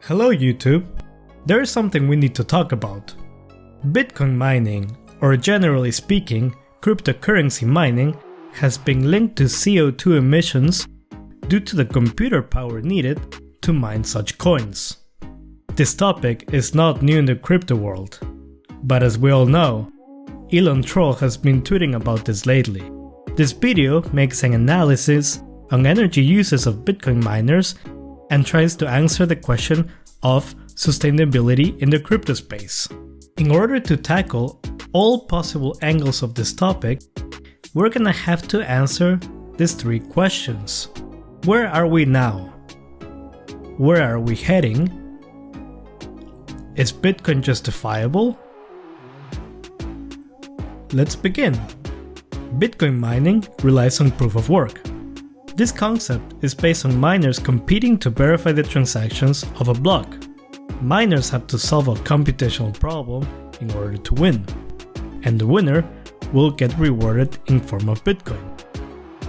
Hello YouTube! There is something we need to talk about. Bitcoin mining, or generally speaking, cryptocurrency mining, has been linked to CO2 emissions due to the computer power needed to mine such coins. This topic is not new in the crypto world, but as we all know, Elon Troll has been tweeting about this lately. This video makes an analysis on energy uses of Bitcoin miners and tries to answer the question of sustainability in the crypto space. In order to tackle all possible angles of this topic, we're gonna have to answer these three questions. Where are we now? Where are we heading? Is Bitcoin justifiable? Let's begin. Bitcoin mining relies on proof of work. This concept is based on miners competing to verify the transactions of a block. Miners have to solve a computational problem in order to win, and the winner will get rewarded in form of Bitcoin.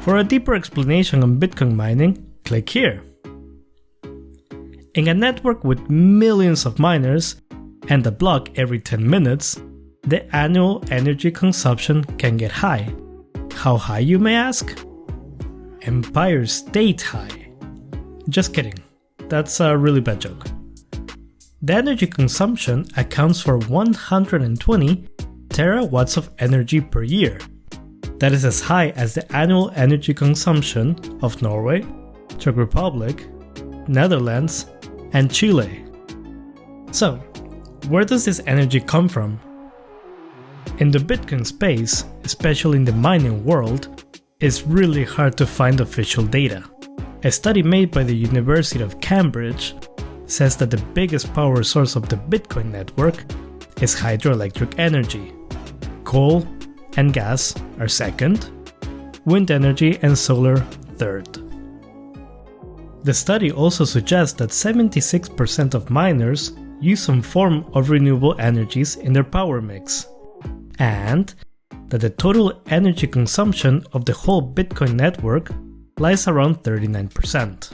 For a deeper explanation on Bitcoin mining, click here. In a network with millions of miners and a block every 10 minutes, the annual energy consumption can get high. How high, you may ask? Empire State high. Just kidding, that's a really bad joke. The energy consumption accounts for 120 terawatts of energy per year. That is as high as the annual energy consumption of Norway, Czech Republic, Netherlands, and Chile. So, where does this energy come from? In the Bitcoin space, especially in the mining world, it's really hard to find official data. A study made by the University of Cambridge says that the biggest power source of the Bitcoin network is hydroelectric energy. Coal and gas are second, wind energy and solar third. The study also suggests that 76% of miners use some form of renewable energies in their power mix, and that the total energy consumption of the whole Bitcoin network lies around 39%.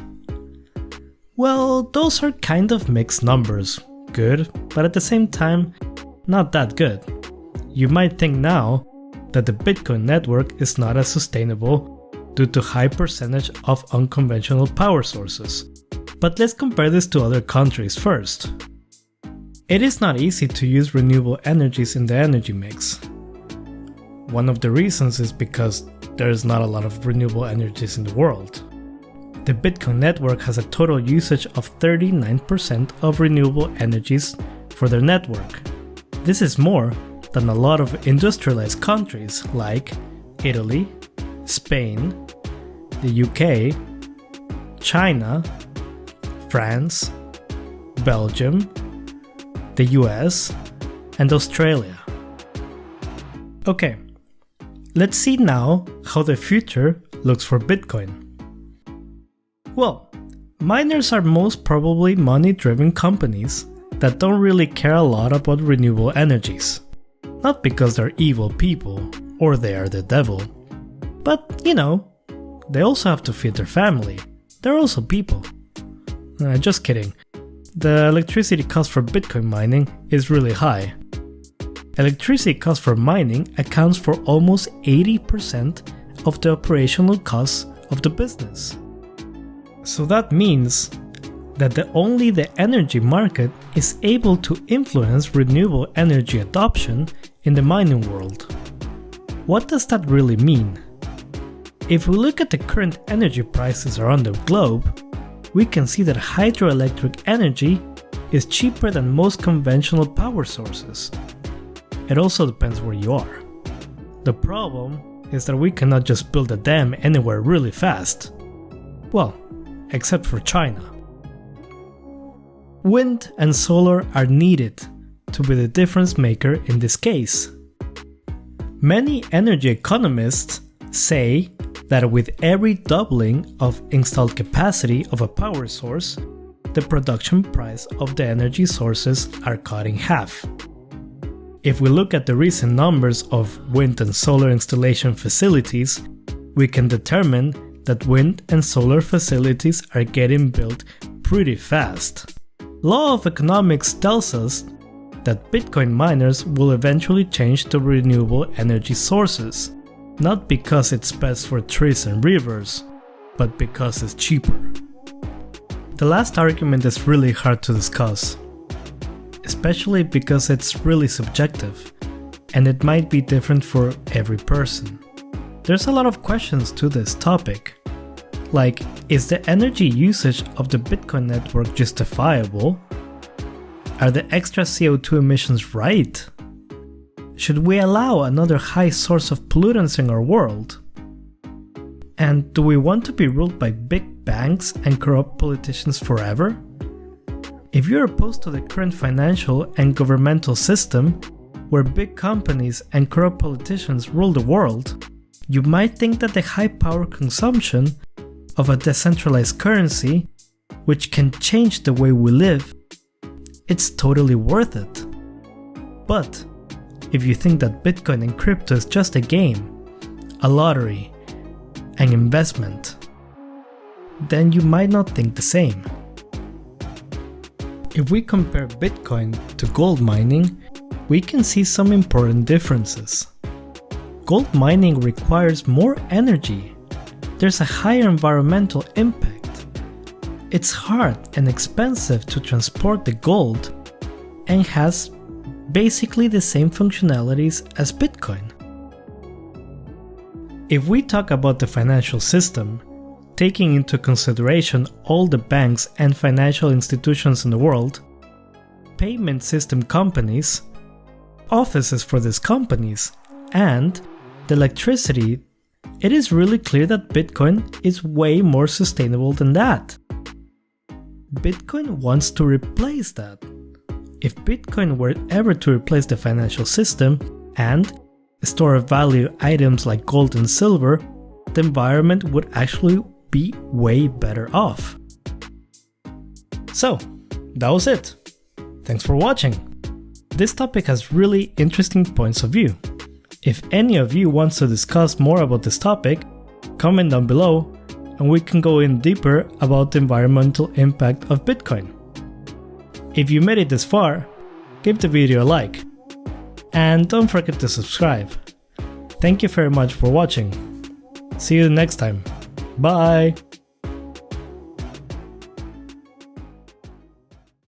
Well, those are kind of mixed numbers, good, but at the same time, not that good. You might think now that the Bitcoin network is not as sustainable due to high percentage of unconventional power sources. But let's compare this to other countries first. It is not easy to use renewable energies in the energy mix. One of the reasons is because there's not a lot of renewable energies in the world. The Bitcoin network has a total usage of 39% of renewable energies for their network. This is more than a lot of industrialized countries like Italy, Spain, the UK, China, France, Belgium, the US, and Australia. Okay. Let's see now how the future looks for Bitcoin. Well, miners are most probably money-driven companies that don't really care a lot about renewable energies. Not because they're evil people or they are the devil, but they also have to feed their family. They're also people. Just kidding. The electricity cost for Bitcoin mining is really high. Electricity cost for mining accounts for almost 80% of the operational costs of the business. So that means that only the energy market is able to influence renewable energy adoption in the mining world. What does that really mean? If we look at the current energy prices around the globe, we can see that hydroelectric energy is cheaper than most conventional power sources. It also depends where you are. The problem is that we cannot just build a dam anywhere really fast. Well, except for China. Wind and solar are needed to be the difference maker in this case. Many energy economists say that with every doubling of installed capacity of a power source, the production price of the energy sources are cut in half. If we look at the recent numbers of wind and solar installation facilities, we can determine that wind and solar facilities are getting built pretty fast. Law of economics tells us that Bitcoin miners will eventually change to renewable energy sources, not because it's best for trees and rivers, but because it's cheaper. The last argument is really hard to discuss, especially because it's really subjective, and it might be different for every person. There's a lot of questions to this topic, like, is the energy usage of the Bitcoin network justifiable? Are the extra CO2 emissions right? Should we allow another high source of pollutants in our world? And do we want to be ruled by big banks and corrupt politicians forever? If you're opposed to the current financial and governmental system, where big companies and corrupt politicians rule the world, you might think that the high power consumption of a decentralized currency, which can change the way we live, it's totally worth it. But if you think that Bitcoin and crypto is just a game, a lottery, an investment, then you might not think the same. If we compare Bitcoin to gold mining, we can see some important differences. Gold mining requires more energy. There's a higher environmental impact. It's hard and expensive to transport the gold and has basically the same functionalities as Bitcoin. If we talk about the financial system, taking into consideration all the banks and financial institutions in the world, payment system companies, offices for these companies, and the electricity, it is really clear that Bitcoin is way more sustainable than that. Bitcoin wants to replace that. If Bitcoin were ever to replace the financial system and store of value items like gold and silver, the environment would actually be way better off. So, that was it. Thanks for watching. This topic has really interesting points of view. If any of you wants to discuss more about this topic, comment down below and we can go in deeper about the environmental impact of Bitcoin. If you made it this far, give the video a like. And don't forget to subscribe. Thank you very much for watching. See you next time. Bye!